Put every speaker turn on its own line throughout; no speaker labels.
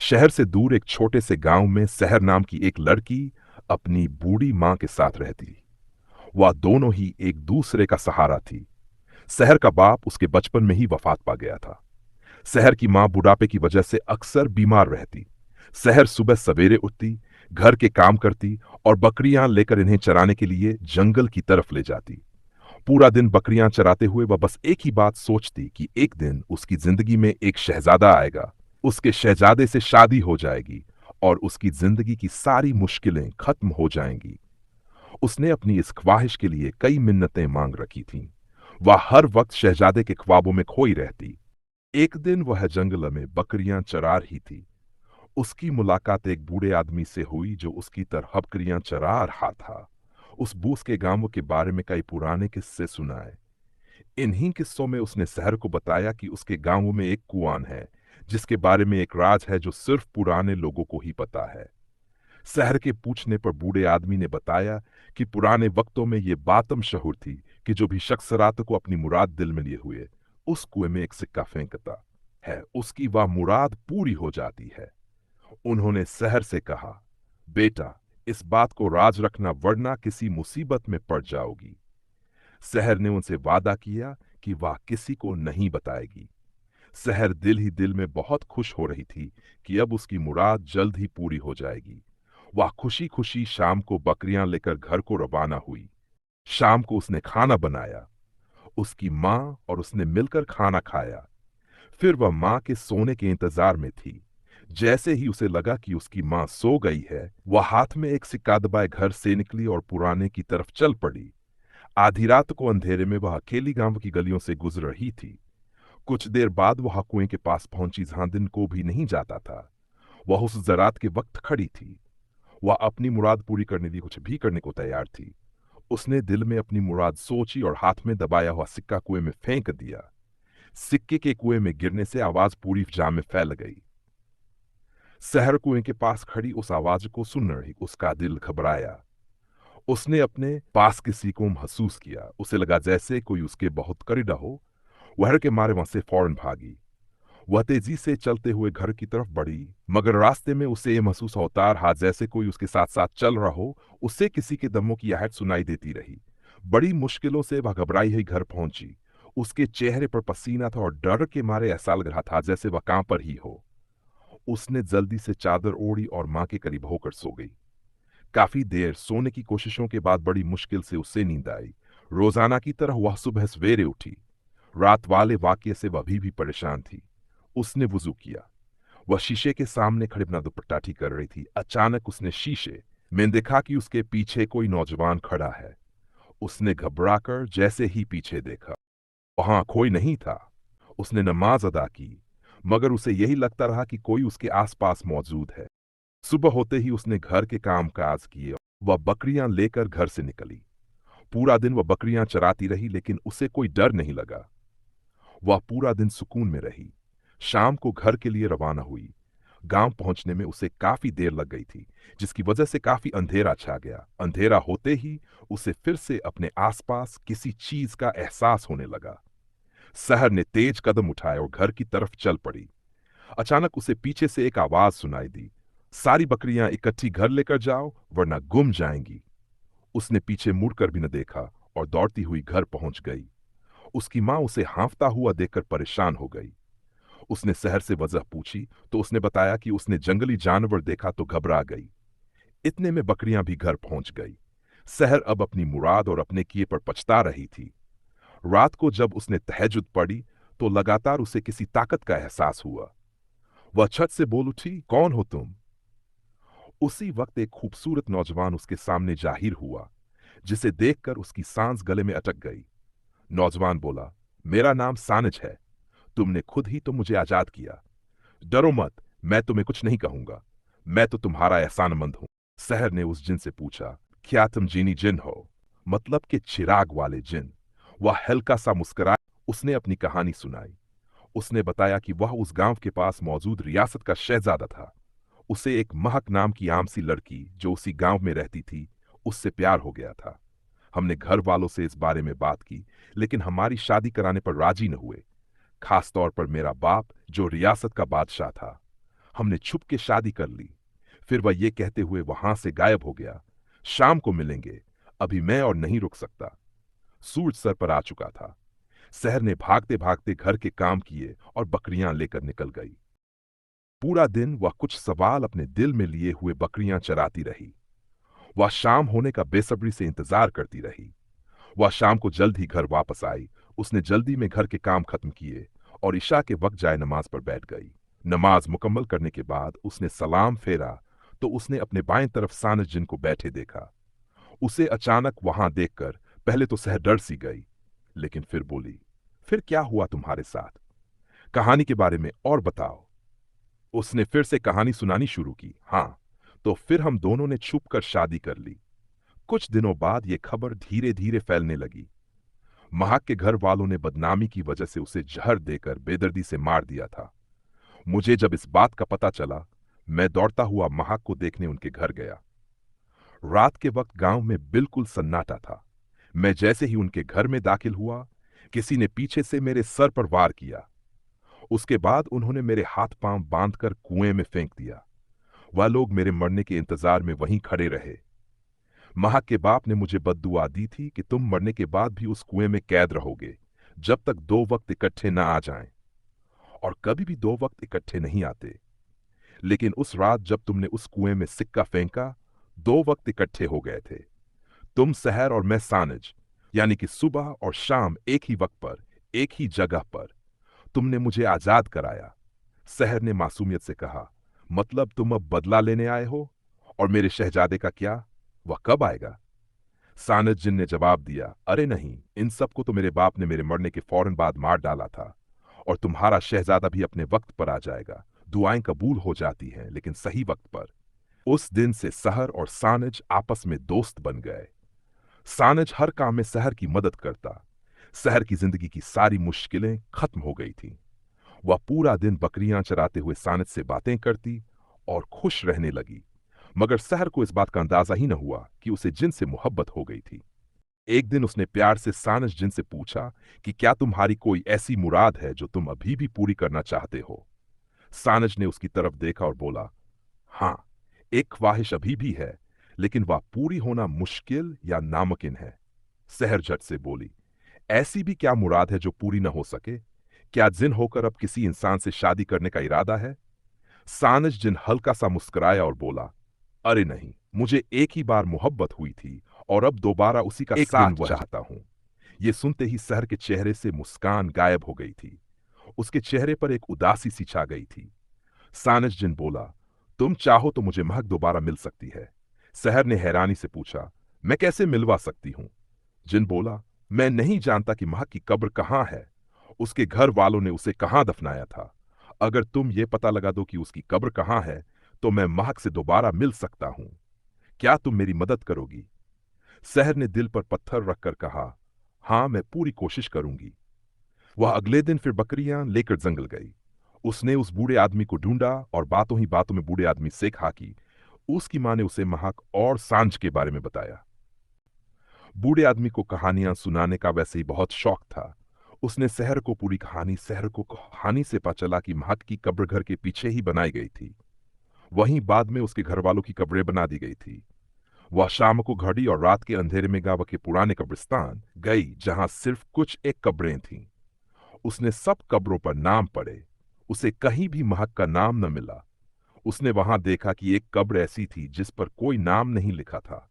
शहर से दूर एक छोटे से गांव में सहर नाम की एक लड़की अपनी बूढ़ी मां के साथ रहती। वह दोनों ही एक दूसरे का सहारा थी। सहर का बाप उसके बचपन में ही वफात पा गया था। सहर की मां बुढ़ापे की वजह से अक्सर बीमार रहती। सहर सुबह सवेरे उठती, घर के काम करती और बकरियां लेकर इन्हें चराने के लिए जंगल की तरफ ले जाती। पूरा दिन बकरियां चराते हुए वह बस एक ही बात सोचती कि एक दिन उसकी जिंदगी में एक शहजादा आएगा, उसके शहजादे से शादी हो जाएगी और उसकी जिंदगी की सारी मुश्किलें खत्म हो जाएंगी। उसने अपनी इस ख्वाहिश के लिए कई मिन्नतें मांग रखी थीं। वह हर वक्त शहजादे के ख्वाबों में खोई रहती। एक दिन वह जंगल में बकरियां चरा रही थी। उसकी मुलाकात एक बूढ़े आदमी से हुई जो उसकी तरह बकरियां चरा रहा था। उस बूढ़े के गांवों के बारे में कई पुराने किस्से सुनाए। इन्हीं किस्सों में उसने शहर को बताया कि उसके गांव में एक कुआं है, जिसके बारे में एक राज है जो सिर्फ पुराने लोगों को ही पता है। शहर के पूछने पर बूढ़े आदमी ने बताया कि पुराने वक्तों में ये बात मशहूर थी कि जो भी शख्स रात को अपनी मुराद दिल में लिए हुए उस कुएं में एक सिक्का फेंकता है, उसकी वह मुराद पूरी हो जाती है। उन्होंने शहर से कहा, बेटा, इस बात को राज रखना वरना किसी मुसीबत में पड़ जाओगी। शहर ने उनसे वादा किया कि वह किसी को नहीं बताएगी। शहर दिल ही दिल में बहुत खुश हो रही थी कि अब उसकी मुराद जल्द ही पूरी हो जाएगी। वह खुशी खुशी शाम को बकरियां लेकर घर को रवाना हुई। शाम को उसने खाना बनाया। उसकी मां और उसने मिलकर खाना खाया। फिर वह मां के सोने के इंतजार में थी। जैसे ही उसे लगा कि उसकी मां सो गई है, वह हाथ में एक सिक्का दबाए घर से निकली और पुराने की तरफ चल पड़ी। आधी रात को अंधेरे में वह अकेली गांव की गलियों से गुजर रही थी। कुछ देर बाद वह कुएं के पास पहुंची जहां दिन को भी नहीं जाता था। वह उस जरात के वक्त खड़ी थी। वह अपनी मुराद पूरी करने के लिए कुछ भी करने को तैयार थी। उसने दिल में अपनी मुराद सोची और हाथ में दबाया हुआ सिक्का कुएं में फेंक दिया। सिक्के के कुएं में गिरने से आवाज पूरी फिजा में फैल गई। शहर कुएं के पास खड़ी उस आवाज को सुन रही उसका दिल घबराया। उसने अपने पास किसी को महसूस किया। उसे लगा जैसे कोई उसके बहुत करीब हो। वह डर के मारे वहां से फौरन भागी। वह तेजी से चलते हुए घर की तरफ बढ़ी, मगर रास्ते में उसे यह महसूस होता रहा जैसे कोई उसके साथ साथ चल रहा हो। उसे किसी के दमों की आहट सुनाई देती रही। बड़ी मुश्किलों से वह घबराई हुई घर पहुंची। उसके चेहरे पर पसीना था और डर के मारे ऐसा लग रहा था जैसे वह कहां पर ही हो। उसने जल्दी से चादर ओढ़ी और मां के करीब होकर सो गई। काफी देर सोने की कोशिशों के बाद बड़ी मुश्किल से उसे नींद आई। रोजाना की तरह वह सुबह सवेरे उठी। रात वाले वाकये से वह भी परेशान थी। उसने वुजू किया। वह शीशे के सामने खड़े अपना दुपट्टा ठीक कर रही थी। अचानक उसने शीशे में देखा कि उसके पीछे कोई नौजवान खड़ा है। उसने घबराकर जैसे ही पीछे देखा, वहां कोई नहीं था। उसने नमाज अदा की, मगर उसे यही लगता रहा कि कोई उसके आसपास मौजूद है। सुबह होते ही उसने घर के काम काज किए। वह बकरियां लेकर घर से निकली। पूरा दिन वह बकरियां चराती रही, लेकिन उसे कोई डर नहीं लगा। वह पूरा दिन सुकून में रही। शाम को घर के लिए रवाना हुई। गांव पहुंचने में उसे काफी देर लग गई थी, जिसकी वजह से काफी अंधेरा छा गया। अंधेरा होते ही उसे फिर से अपने आसपास किसी चीज का एहसास होने लगा। शहर ने तेज कदम उठाए और घर की तरफ चल पड़ी। अचानक उसे पीछे से एक आवाज सुनाई दी, सारी बकरियां इकट्ठी घर लेकर जाओ वरना गुम जाएंगी। उसने पीछे मुड़कर भी न देखा और दौड़ती हुई घर पहुंच गई। उसकी मां उसे हांफता हुआ देखकर परेशान हो गई। उसने शहर से वजह पूछी तो उसने बताया कि उसने जंगली जानवर देखा तो घबरा गई। इतने में बकरियां भी घर पहुंच गई। शहर अब अपनी मुराद और अपने किए पर पछता रही थी। रात को जब उसने तहज्जुद पढ़ी तो लगातार उसे किसी ताकत का एहसास हुआ। वह छत से बोल उठी, कौन हो तुम? उसी वक्त एक खूबसूरत नौजवान उसके सामने जाहिर हुआ, जिसे देखकर उसकी सांस गले में अटक गई। नौजवान बोला, मेरा नाम सानिज है। तुमने खुद ही तो मुझे आजाद किया। डरो मत, मैं तुम्हें कुछ नहीं कहूंगा। मैं तो तुम्हारा एहसानमंद हूं। शहर ने उस जिन से पूछा, क्या तुम जीनी जिन हो? मतलब कि चिराग वाले जिन। वह हल्का सा मुस्कुराया। उसने अपनी कहानी सुनाई। उसने बताया कि वह उस गांव के पास मौजूद रियासत का शहजादा था। उसे एक महक नाम की आम सी लड़की जो उसी गांव में रहती थी, उससे प्यार हो गया था। हमने घर वालों से इस बारे में बात की, लेकिन हमारी शादी कराने पर राजी न हुए। खास तौर पर मेरा बाप जो रियासत का बादशाह था। हमने छुप के शादी कर ली। फिर वह ये कहते हुए वहां से गायब हो गया। शाम को मिलेंगे, अभी मैं और नहीं रुक सकता। सूरज सर पर आ चुका था। शहर ने भागते भागते घर के काम किए और बकरियां लेकर निकल गई। पूरा दिन वह कुछ सवाल अपने दिल में लिए हुए बकरियां चराती रही। वह शाम होने का बेसब्री से इंतजार करती रही। वह शाम को जल्द ही घर वापस आई। उसने जल्दी में घर के काम खत्म किए और इशा के वक्त जाए नमाज पर बैठ गई। नमाज मुकम्मल करने के बाद उसने सलाम फेरा तो उसने अपने बाएं तरफ सानस जिन को बैठे देखा। उसे अचानक वहां देखकर पहले तो सह डर सी गई, लेकिन फिर बोली, फिर क्या हुआ तुम्हारे साथ? कहानी के बारे में और बताओ। उसने फिर से कहानी सुनानी शुरू की। हाँ, तो फिर हम दोनों ने छुप कर शादी कर ली। कुछ दिनों बाद यह खबर धीरे धीरे फैलने लगी। महक के घर वालों ने बदनामी की वजह से उसे जहर देकर बेदर्दी से मार दिया था। मुझे जब इस बात का पता चला, मैं दौड़ता हुआ महक को देखने उनके घर गया। रात के वक्त गांव में बिल्कुल सन्नाटा था। मैं जैसे ही उनके घर में दाखिल हुआ, किसी ने पीछे से मेरे सर पर वार किया। उसके बाद उन्होंने मेरे हाथ पांव बांधकर कुएं में फेंक दिया। वह लोग मेरे मरने के इंतजार में वहीं खड़े रहे। महक के बाप ने मुझे बद्दुआ दी थी कि तुम मरने के बाद भी उस कुएं में कैद रहोगे जब तक दो वक्त इकट्ठे ना आ जाएं। और कभी भी दो वक्त इकट्ठे नहीं आते। लेकिन उस रात जब तुमने उस कुएं में सिक्का फेंका, दो वक्त इकट्ठे हो गए थे। तुम सहर और मैं सानज, यानी कि सुबह और शाम एक ही वक्त पर, एक ही जगह पर। तुमने मुझे आजाद कराया। सहर ने मासूमियत से कहा, मतलब तुम अब बदला लेने आए हो? और मेरे शहजादे का क्या? वह कब आएगा? सानद जिन ने जवाब दिया, अरे नहीं, इन सबको तो मेरे बाप ने मेरे मरने के फौरन बाद मार डाला था। और तुम्हारा शहजादा भी अपने वक्त पर आ जाएगा। दुआएं कबूल हो जाती हैं, लेकिन सही वक्त पर। उस दिन से सहर और सानज आपस में दोस्त बन गए। सानज हर काम में सहर की मदद करता। सहर की जिंदगी की सारी मुश्किलें खत्म हो गई थीं। वह पूरा दिन बकरियां चराते हुए सानज से बातें करती और खुश रहने लगी। मगर सहर को इस बात का अंदाजा ही न हुआ कि उसे जिन से मोहब्बत हो गई थी। एक दिन उसने प्यार से सानज जिन से पूछा कि क्या तुम्हारी कोई ऐसी मुराद है जो तुम अभी भी पूरी करना चाहते हो? सानज ने उसकी तरफ देखा और बोला, हां, एक ख्वाहिश अभी भी है, लेकिन वह पूरी होना मुश्किल या नामुमकिन है। सहर झट से बोली, ऐसी भी क्या मुराद है जो पूरी न हो सके? क्या जिन होकर अब किसी इंसान से शादी करने का इरादा है? सानज जिन हल्का सा मुस्कुराया और बोला, अरे नहीं, मुझे एक ही बार मोहब्बत हुई थी और अब दोबारा उसी का एक दिन वह चाहता हूं। ये सुनते ही सहर के चेहरे से मुस्कान गायब हो गई थी। उसके चेहरे पर एक उदासी सी छा गई थी। सानज जिन बोला, तुम चाहो तो मुझे महक दोबारा मिल सकती है। सहर ने हैरानी से पूछा, मैं कैसे मिलवा सकती हूं? जिन बोला, मैं नहीं जानता कि महक की कब्र कहां है। उसके घर वालों ने उसे कहां दफनाया था। अगर तुम ये पता लगा दो कि उसकी कब्र कहां है, तो मैं महक से दोबारा मिल सकता हूं। क्या तुम मेरी मदद करोगी? सहर ने दिल पर पत्थर रखकर कहा, हां, मैं पूरी कोशिश करूंगी। वह अगले दिन फिर बकरियां लेकर जंगल गई। उसने उस बूढ़े आदमी को ढूंढा और बातों ही बातों में बूढ़े आदमी से कहा कि उसकी मां ने उसे महक और सांझ के बारे में बताया। बूढ़े आदमी को कहानियां सुनाने का वैसे ही बहुत शौक था। उसने सहर को पूरी कहानी, सहर को कहानी से पता चला कि महक की कब्र घर के पीछे ही बनाई गई थी। वहीं बाद में उसके घर वालों की कब्रें बना दी गई थी। वह शाम को घड़ी और रात के अंधेरे में गांव के पुराने कब्रिस्तान गई, जहां सिर्फ कुछ एक कब्रें थीं। उसने सब कब्रों पर नाम पढ़े। उसे कहीं भी महक का नाम न मिला। उसने वहां देखा कि एक कब्र ऐसी थी जिस पर कोई नाम नहीं लिखा था।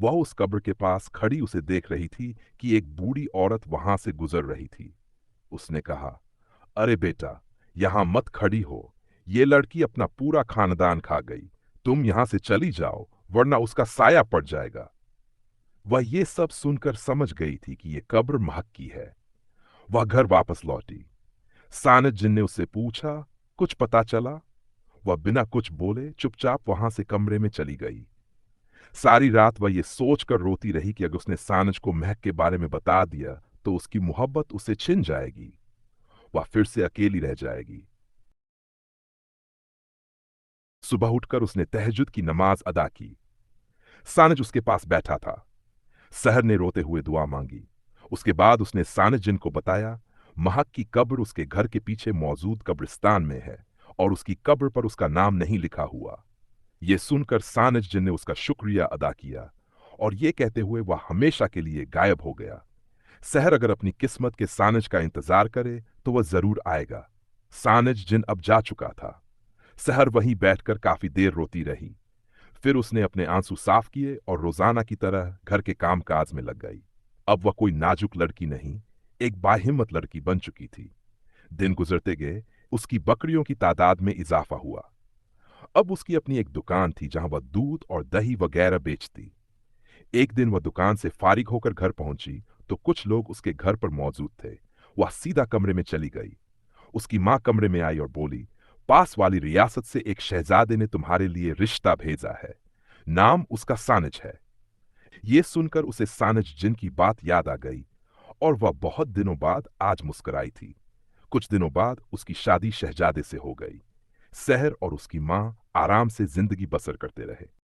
वह उस कब्र के पास खड़ी उसे देख रही थी कि एक बूढ़ी औरत वहां से गुजर रही थी। उसने कहा, अरे बेटा, यहां मत खड़ी हो। ये लड़की अपना पूरा खानदान खा गई। तुम यहां से चली जाओ, वरना उसका साया पड़ जाएगा। वह ये सब सुनकर समझ गई थी कि यह कब्र महक की है। वह घर वापस लौटी। सानद जिन ने उससे पूछा, कुछ पता चला? वह बिना कुछ बोले चुपचाप वहां से कमरे में चली गई। सारी रात वह ये सोचकर रोती रही कि अगर उसने सानज को महक के बारे में बता दिया तो उसकी मोहब्बत उसे छिन जाएगी। वह फिर से अकेली रह जाएगी। सुबह उठकर उसने तहज्जुद की नमाज अदा की। सानज उसके पास बैठा था। सहर ने रोते हुए दुआ मांगी। उसके बाद उसने सानज जिन को बताया, महक की कब्र उसके घर के पीछे मौजूद कब्रिस्तान में है और उसकी कब्र पर उसका नाम नहीं लिखा हुआ। ये सुनकर सानज जिन ने उसका शुक्रिया अदा किया और ये कहते हुए वह हमेशा के लिए गायब हो गया। सहर अगर अपनी किस्मत के सानज का इंतजार करे तो वह जरूर आएगा। सानज जिन अब जा चुका था। सहर वहीं बैठकर काफी देर रोती रही। फिर उसने अपने आंसू साफ किए और रोजाना की तरह घर के कामकाज में लग गई। अब वह कोई नाजुक लड़की नहीं, एक बाहिम्मत लड़की बन चुकी थी। दिन गुजरते गए, उसकी बकरियों की तादाद में इजाफा हुआ। अब उसकी अपनी एक दुकान थी जहां वह दूध और दही वगैरह बेचती। एक दिन वह दुकान से फारिग होकर घर पहुंची तो कुछ लोग उसके घर पर मौजूद थे। वह सीधा कमरे में चली गई। उसकी मां कमरे में आई और बोली, पास वाली रियासत से एक शहजादे ने तुम्हारे लिए रिश्ता भेजा है। नाम उसका सानज है। ये सुनकर उसे सानज जिन की बात याद आ गई और वह बहुत दिनों बाद आज मुस्कुराई थी। कुछ दिनों बाद उसकी शादी शहजादे से हो गई। सहर और उसकी मां आराम से जिंदगी बसर करते रहे।